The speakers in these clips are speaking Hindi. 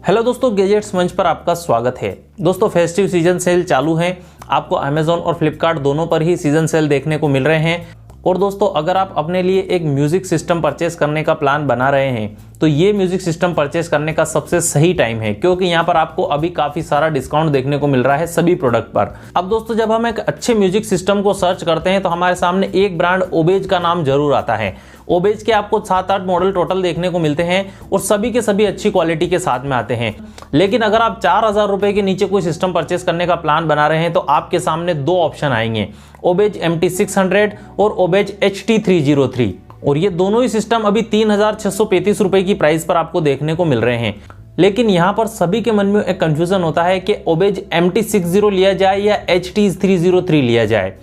हेलो दोस्तों, गैजेट्स मंच पर आपका स्वागत है। दोस्तों, फेस्टिव सीजन सेल चालू है। आपको अमेजॉन और फ्लिपकार्ट दोनों पर ही सीजन सेल देखने को मिल रहे हैं। और दोस्तों, अगर आप अपने लिए एक म्यूजिक सिस्टम परचेस करने का प्लान बना रहे हैं तो ये म्यूजिक सिस्टम परचेस करने का सबसे सही टाइम है, क्योंकि यहाँ पर आपको अभी काफी सारा डिस्काउंट देखने को मिल रहा है सभी प्रोडक्ट पर। अब दोस्तों, जब हम एक अच्छे म्यूजिक सिस्टम को सर्च करते हैं तो हमारे सामने एक ब्रांड ओबेज का नाम जरूर आता है। ओबेज के आपको 7-8 मॉडल टोटल देखने को मिलते हैं और सभी के सभी अच्छी क्वालिटी के साथ में आते हैं। लेकिन अगर आप 4000 रुपए के नीचे कोई सिस्टम परचेस करने का प्लान बना रहे हैं तो आपके सामने दो ऑप्शन आएंगे, ओबेज MT600 और ओबेज HT303। और ये दोनों ही सिस्टम अभी 3635 रुपए की प्राइस पर आपको देखने को मिल रहे हैं। लेकिन यहाँ पर सभी के मन में एक कंफ्यूजन होता है कि ओबेज MT60 लिया जाए या HT303 लिया जाए,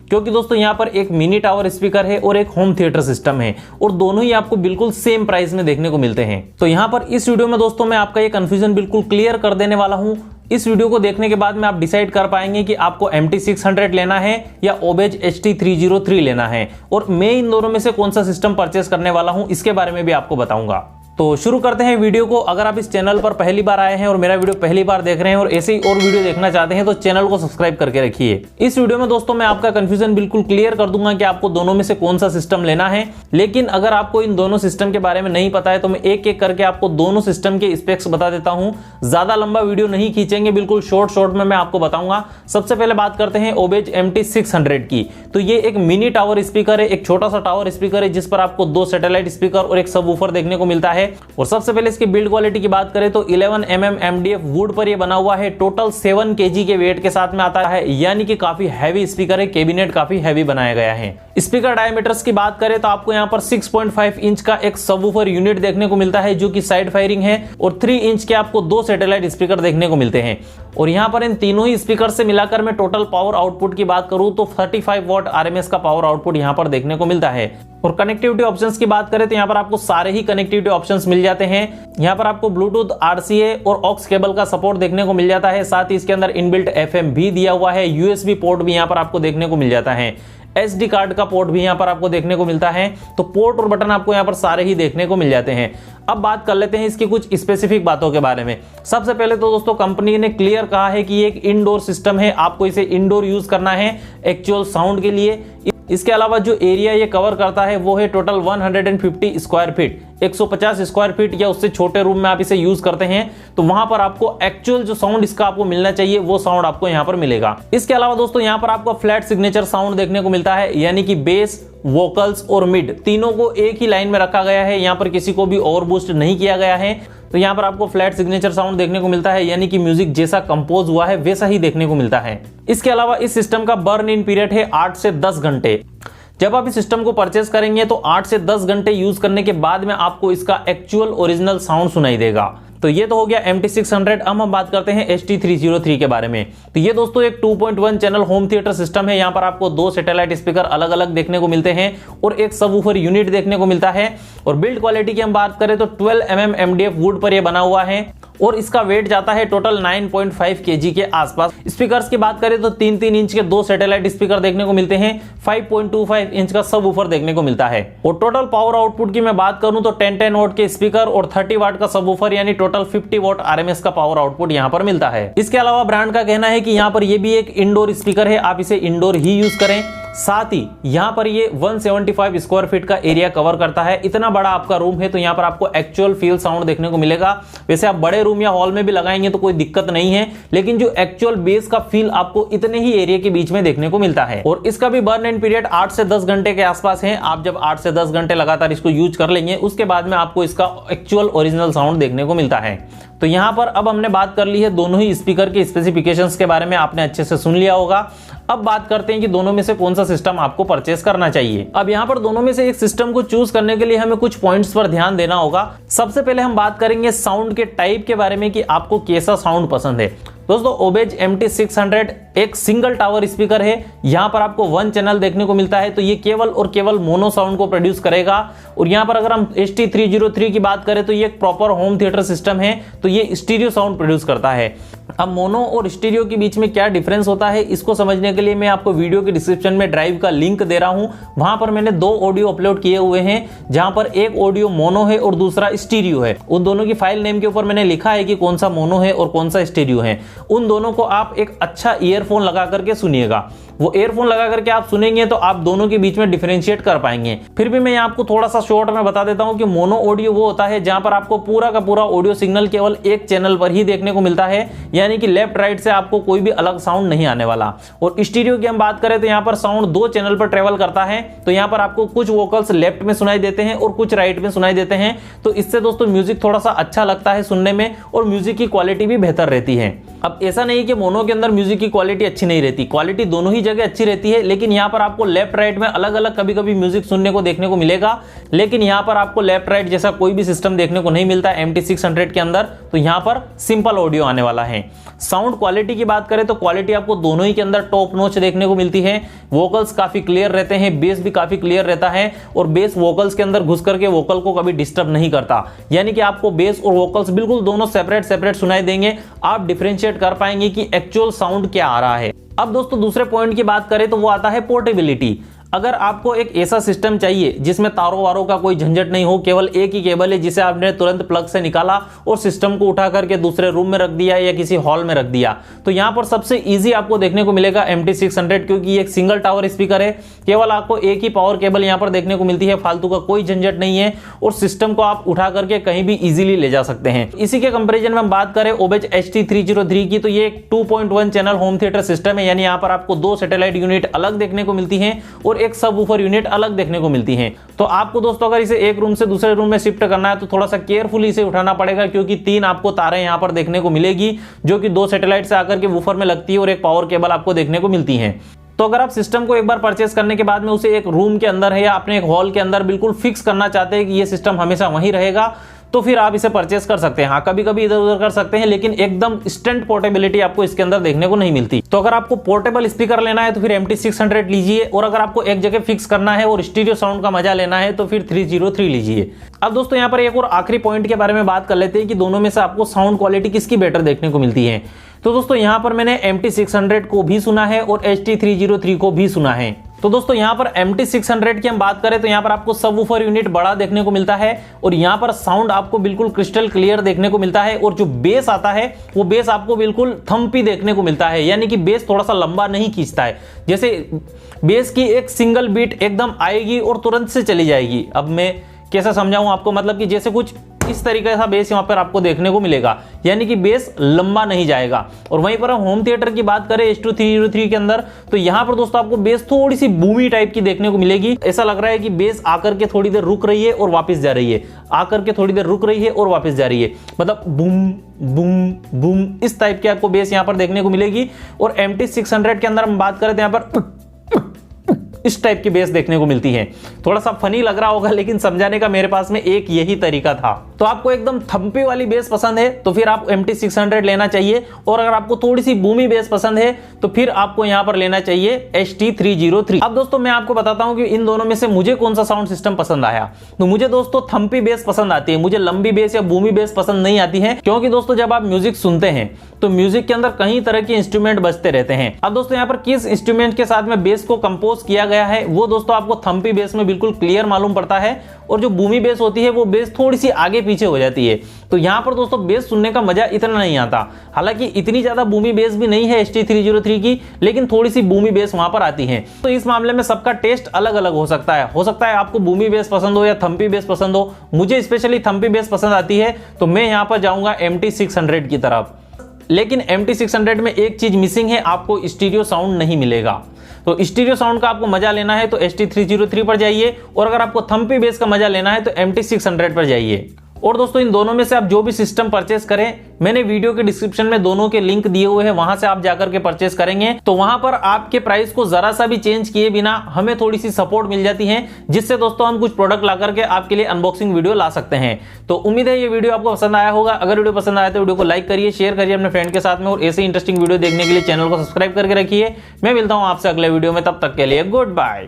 क्योंकि दोस्तों यहाँ पर एक मिनी टावर स्पीकर है और एक होम थिएटर सिस्टम है और दोनों ही आपको बिल्कुल सेम प्राइस में देखने को मिलते हैं। तो यहाँ पर इस वीडियो में दोस्तों मैं आपका ये कंफ्यूजन बिल्कुल क्लियर कर देने वाला हूँ। इस वीडियो को देखने के बाद में आप डिसाइड कर पाएंगे कि आपको MT600 लेना है या ओबेज HT303 लेना है, और मैं इन दोनों में से कौन सा सिस्टम परचेस करने वाला हूँ इसके बारे में भी आपको बताऊंगा। तो शुरू करते हैं वीडियो को। अगर आप इस चैनल पर पहली बार आए हैं और मेरा वीडियो पहली बार देख रहे हैं और ऐसे ही और वीडियो देखना चाहते हैं तो चैनल को सब्सक्राइब करके रखिए। इस वीडियो में दोस्तों मैं आपका कंफ्यूजन बिल्कुल क्लियर कर दूंगा कि आपको दोनों में से कौन सा सिस्टम लेना है। लेकिन अगर आपको इन दोनों सिस्टम के बारे में नहीं पता है तो मैं एक एक करके आपको दोनों सिस्टम के स्पेक्स बता देता हूं। ज्यादा लंबा वीडियो नहीं खींचेंगे, बिल्कुल शॉर्ट में मैं आपको बताऊंगा। सबसे पहले बात करते हैं ओबेज MT600 की। तो ये एक मिनी टावर स्पीकर है, एक छोटा सा टावर स्पीकर है जिस पर आपको 2 सैटेलाइट स्पीकर और एक सबवूफर देखने को मिलता है। और सबसे पहले इसकी बिल्ड क्वालिटी की बात करें तो 11 mm MDF वुड पर ये बना हुआ है। टोटल 7 kg के वेट के साथ में आता है, यानी कि काफी हैवी स्पीकर है। कैबिनेट काफी हैवी बनाया गया है। स्पीकर डायमीटर्स की बात करें तो आपको यहाँ पर 6.5 इंच का एक सबवूफर यूनिट देखने को मिलता है जो कि साइड फायरिंग है, और 3 इंच के आपको 2 सैटेलाइट स्पीकर देखने को मिलते हैं। और यहाँ पर इन तीनों ही स्पीकर से मिलाकर मैं टोटल पावर आउटपुट की बात करूं तो 35 वॉट RMS का पावर आउटपुट यहाँ पर देखने को मिलता है। और कनेक्टिविटी ऑप्शंस की बात करें तो यहाँ पर आपको सारे ही कनेक्टिविटी ऑप्शंस मिल जाते हैं। यहाँ पर आपको ब्लूटूथ, RCA और ऑक्स केबल का सपोर्ट देखने को मिल जाता है। साथ ही इसके अंदर इनबिल्ट FM भी दिया हुआ है। USB पोर्ट भी यहाँ पर आपको देखने को मिल जाता है। SD कार्ड का पोर्ट भी यहाँ पर आपको देखने को मिलता है। तो पोर्ट और बटन आपको यहाँ पर सारे ही देखने को मिल जाते हैं। अब बात कर लेते हैं इसकी कुछ स्पेसिफिक बातों के बारे में। सबसे पहले तो दोस्तों कंपनी ने क्लियर कहा है कि ये एक इंडोर सिस्टम है, आपको इसे इंडोर यूज करना है एक्चुअल साउंड के लिए। इसके अलावा जो एरिया ये कवर करता है वो है total 150 square feet. 150 square feet या उससे छोटे रूम में आप इसे यूज करते हैं तो वहां पर आपको एक्चुअल जो साउंड इसका आपको मिलना चाहिए वो साउंड आपको यहां पर मिलेगा। इसके अलावा दोस्तों यहां पर आपको फ्लैट सिग्नेचर साउंड देखने को मिलता है, यानी कि बेस, वोकल्स और मिड तीनों को एक ही लाइन में रखा गया है। यहाँ पर किसी को भी ओवर बूस्ट नहीं किया गया है। तो यहाँ पर आपको फ्लैट सिग्नेचर साउंड देखने को मिलता है, यानी कि म्यूजिक जैसा कंपोज हुआ है वैसा ही देखने को मिलता है। इसके अलावा इस सिस्टम का बर्न इन पीरियड है 8 से 10 घंटे। जब आप इस सिस्टम को परचेस करेंगे तो 8 से 10 घंटे यूज करने के बाद में आपको इसका एक्चुअल ओरिजिनल साउंड सुनाई देगा। तो ये तो हो गया MT600। अब हम बात करते हैं HT303 के बारे में। तो ये दोस्तों एक 2.1 चैनल होम थिएटर सिस्टम है। यहाँ पर आपको 2 सैटेलाइट स्पीकर अलग अलग देखने को मिलते हैं और एक सबवूफर यूनिट देखने को मिलता है। और बिल्ड क्वालिटी की हम बात करें तो 12 mm MDF वुड पर यह बना हुआ है और इसका वेट जाता है टोटल 9.5 kg के आसपास। स्पीकर्स की बात करें तो 3-3 इंच के 2 सैटेलाइट स्पीकर देखने को मिलते हैं। 5.25 इंच का सबवूफर देखने को मिलता है। और टोटल पावर आउटपुट की मैं बात करूं तो 10 वॉट के स्पीकर और 30 वाट का सबवूफर, यानी टोटल 50 वॉट RMS का पावर आउटपुट यहाँ पर मिलता है। इसके अलावा ब्रांड का कहना है कि यहाँ पर ये भी एक इंडोर स्पीकर है, आप इसे इंडोर ही यूज करें। साथ ही यहाँ पर ये 175 स्क्वायर फीट का एरिया कवर करता है। इतना बड़ा आपका रूम है तो यहाँ पर आपको एक्चुअल फील साउंड देखने को मिलेगा। वैसे आप बड़े रूम या हॉल में भी लगाएंगे तो कोई दिक्कत नहीं है, लेकिन जो एक्चुअल बेस का फील आपको इतने ही एरिया के बीच में देखने को मिलता है। और इसका भी बर्न इन पीरियड 8 से 10 घंटे के आसपास है। आप जब 8 से 10 घंटे लगातार इसको यूज कर लेंगे उसके बाद में आपको इसका एक्चुअल ओरिजिनल साउंड देखने को मिलता है। तो यहाँ पर अब हमने बात कर ली है दोनों ही स्पीकर के स्पेसिफिकेशंस के बारे में, आपने अच्छे से सुन लिया होगा। अब बात करते हैं कि दोनों में से कौन सा सिस्टम आपको परचेस करना चाहिए। अब यहाँ पर दोनों में से एक सिस्टम को चूज करने के लिए हमें कुछ पॉइंट्स पर ध्यान देना होगा। सबसे पहले हम बात करेंगे साउंड के टाइप के बारे में कि आपको कैसा साउंड पसंद है। दोस्तों ओबेज MT600 एक सिंगल टावर स्पीकर है, यहाँ पर आपको 1 चैनल देखने को मिलता है, तो ये केवल और केवल मोनो साउंड को प्रोड्यूस करेगा। और यहाँ पर अगर हम ST303 की बात करें तो ये एक प्रॉपर होम थिएटर सिस्टम है, तो ये स्टीरियो साउंड प्रोड्यूस करता है। अब मोनो और स्टीरियो के बीच में क्या डिफरेंस होता है, इसको समझने के लिए मैं आपको वीडियो के डिस्क्रिप्शन में ड्राइव का लिंक दे रहा हूं। वहां पर मैंने 2 ऑडियो अपलोड किए हुए हैं, जहां पर एक ऑडियो मोनो है और दूसरा स्टीरियो है। उन दोनों की फाइल नेम के ऊपर मैंने लिखा है कि कौन सा मोनो है और कौन सा स्टीरियो है। उन दोनों को आप एक अच्छा ईयरफोन लगा करके सुनिएगा। वो ईयरफोन लगा करके आप सुनेंगे तो आप दोनों के बीच में डिफरेंशिएट कर पाएंगे। फिर भी मैं आपको थोड़ा सा शॉर्ट में बता देता हूं कि मोनो ऑडियो वो होता है जहां पर आपको पूरा का पूरा ऑडियो सिग्नल केवल एक चैनल पर ही देखने को मिलता है, यानी कि लेफ्ट राइट से आपको कोई भी अलग साउंड नहीं आने वाला। और स्टीरियो की हम बात करें तो यहाँ पर साउंड 2 चैनल पर ट्रेवल करता है, तो यहाँ पर आपको कुछ वोकल्स लेफ्ट में सुनाई देते हैं और कुछ राइट में सुनाई देते हैं। तो इससे दोस्तों म्यूजिक थोड़ा सा अच्छा लगता है सुनने में और म्यूजिक की क्वालिटी भी बेहतर रहती है। अब ऐसा नहीं कि मोनो के अंदर म्यूजिक की क्वालिटी अच्छी नहीं रहती, क्वालिटी दोनों ही जगह अच्छी रहती है, लेकिन यहाँ पर आपको लेफ्ट राइट में अलग अलग कभी कभी म्यूजिक सुनने को देखने को मिलेगा, लेकिन यहाँ पर आपको लेफ्ट राइट जैसा कोई भी सिस्टम देखने को नहीं मिलता MT600 के अंदर। तो यहाँ पर सिंपल ऑडियो आने वाला है। साउंड क्वालिटी की बात करें तो क्वालिटी आपको दोनों ही के अंदर टॉप नॉच देखने को मिलती है। वोकल्स काफी क्लियर रहते हैं, बेस भी काफी क्लियर रहता है और बेस वोकल्स के अंदर घुस करके वोकल को कभी डिस्टर्ब नहीं करता, यानी कि आपको बेस और वोकल्स बिल्कुल दोनों सेपरेट सुनाई देंगे। आप डिफरेंशिएट कर पाएंगे कि एक्चुअल साउंड क्या आ रहा है। अब दोस्तों दूसरे पॉइंट की बात करें तो वो आता है पोर्टेबिलिटी। अगर आपको एक ऐसा सिस्टम चाहिए जिसमें तारों वारों का कोई झंझट नहीं हो, केवल एक ही केबल है जिसे आपने तुरंत प्लग से निकाला और सिस्टम को उठा करके दूसरे रूम में रख दिया या किसी हॉल में रख दिया, तो यहां पर सबसे इजी आपको देखने को मिलेगा MT600, क्योंकि ये एक सिंगल टावर स्पीकर है। केवल आपको एक ही पावर केबल यहां पर देखने को मिलती है, फालतू का कोई झंझट नहीं है और सिस्टम को आप उठा करके कहीं भी इजीली ले जा सकते हैं। इसी के कंपेरिजन में हम बात करें OBEZ ST303 की, तो ये एक 2.1 चैनल होम थिएटर सिस्टम है, यानी यहां पर आपको 2 सैटेलाइट यूनिट अलग देखने को मिलती है और एक सबवूफर यूनिट अलग देखने को मिलती हैं। तो आपको दोस्तों अगर इसे एक रूम से दूसरे रूम में शिफ्ट करना है तो थोड़ा सा केयरफुली इसे उठाना पड़ेगा, क्योंकि 3 आपको तारें यहां पर देखने को मिलेगी जो कि 2 सैटेलाइट से आकर के वूफर में लगती है और एक पावर केबल आपको देखने को मिलती है। तो अगर आप सिस्टम को एक बार परचेस करने के बाद में उसे एक रूम के अंदर है या अपने एक हॉल के अंदर बिल्कुल फिक्स करना चाहते हैं कि ये सिस्टम हमेशा वहीं रहेगा, तो फिर आप इसे परचेस कर सकते हैं। हाँ, कभी कभी इधर उधर कर सकते हैं, लेकिन एकदम इंस्टेंट पोर्टेबिलिटी आपको इसके अंदर देखने को नहीं मिलती। तो अगर आपको पोर्टेबल स्पीकर लेना है तो फिर MT600 लीजिए, और अगर आपको एक जगह फिक्स करना है और स्टीरियो साउंड का मजा लेना है तो फिर 303 लीजिए। अब दोस्तों यहाँ पर एक और आखिरी पॉइंट के बारे में बात कर लेते हैं कि दोनों में से आपको साउंड क्वालिटी किसकी बेटर देखने को मिलती है। तो दोस्तों यहाँ पर मैंने MT600 को भी सुना है और ST303 को भी सुना है। तो दोस्तों यहाँ पर MT600 की हम बात करें तो यहाँ पर आपको सबवूफर यूनिट बड़ा देखने को मिलता है और यहाँ पर साउंड आपको बिल्कुल क्रिस्टल क्लियर देखने को मिलता है, और जो बेस आता है वो बेस आपको बिल्कुल थम्पी देखने को मिलता है, यानी कि बेस थोड़ा सा लंबा नहीं खींचता है। जैसे बेस की एक सिंगल बीट एकदम आएगी और तुरंत से चली जाएगी। अब मैं कैसा समझाऊं आपको, मतलब कि जैसे कुछ इस तरीके का बेस यहाँ पर आपको देखने को मिलेगा, यानी कि बेस लंबा नहीं जाएगा। और वहीं पर होम थिएटर की बात करें ST303 के अंदर, तो यहाँ पर दोस्तों आपको बेस थोड़ी सी बूमी टाइप की देखने को मिलेगी। ऐसा लग रहा है कि बेस आकर के थोड़ी देर रुक रही है और वापस जा रही है, आकर के थोड़ी देर रुक रही है और वापस जा रही है, मतलब बूम बूम बूम इस टाइप की आपको बेस यहाँ पर देखने को मिलेगी। और MT600 के अंदर हम बात करें तो यहाँ पर इस टाइप की बेस देखने को मिलती है। थोड़ा सा फनी लग रहा होगा, लेकिन समझाने का मेरे पास में एक यही तरीका था। तो आपको एकदम थम्पी वाली बेस पसंद है तो फिर आप MT600 लेना चाहिए, और अगर आपको थोड़ी सी बूमी बेस पसंद है तो फिर आपको यहां पर लेना चाहिए ST303। अब दोस्तों मैं आपको बताता हूं कि इन दोनों में से मुझे कौन सा साउंड सिस्टम पसंद आया। तो मुझे दोस्तों थम्पी बेस पसंद आती है, मुझे लंबी बेस या बूमी बेस पसंद नहीं आती है, क्योंकि दोस्तों जब आप म्यूजिक सुनते हैं तो म्यूजिक के अंदर कई तरह के इंस्ट्रूमेंट बजते रहते हैं। अब दोस्तों यहाँ पर किस इंस्ट्रूमेंट के साथ में बेस को कंपोज किया गया है वो दोस्तों आपको थम्पी बेस में बिल्कुल क्लियर मालूम पड़ता है, और जो बूमी बेस होती है वो बेस थोड़ी सी आगे पीछे हो जाती है। तो यहाँ पर दोस्तों बेस सुनने का मजा इतना नहीं आता। हालांकि इतनी ज्यादा बूमी बेस भी नहीं है ST303 की, लेकिन थोड़ी सी बूमी बेस वहां पर आती है। तो इस मामले में सबका टेस्ट अलग अलग हो सकता है आपको बूमी बेस पसंद हो या थम्पी बेस पसंद हो। मुझे स्पेशली थम्पी बेस पसंद आती है, तो मैं यहाँ पर जाऊंगा MT600 की तरफ। लेकिन MT600 में एक चीज मिसिंग है, आपको स्टीरियो साउंड नहीं मिलेगा। तो स्टीरियो साउंड का आपको मजा लेना है तो ST303 पर जाइए, और अगर आपको थम्पी बेस का मजा लेना है तो MT600 पर जाइए। और दोस्तों इन दोनों में से आप जो भी सिस्टम परचेस करें, मैंने वीडियो के डिस्क्रिप्शन में दोनों के लिंक दिए हुए हैं, वहां से आप जाकर के परचेस करेंगे तो वहां पर आपके प्राइस को जरा सा भी चेंज किए बिना हमें थोड़ी सी सपोर्ट मिल जाती है, जिससे दोस्तों हम कुछ प्रोडक्ट ला करके आपके लिए अनबॉक्सिंग वीडियो ला सकते हैं। तो उम्मीद है ये वीडियो आपको पसंद आया होगा। अगर वीडियो पसंद आया तो वीडियो को लाइक करिए, शेयर करिए अपने फ्रेंड के साथ में, और ऐसे इंटरेस्टिंग वीडियो देखने के लिए चैनल को सब्सक्राइब करके रखिए। मैं मिलता हूं आपसे अगले वीडियो में, तब तक के लिए गुड बाय।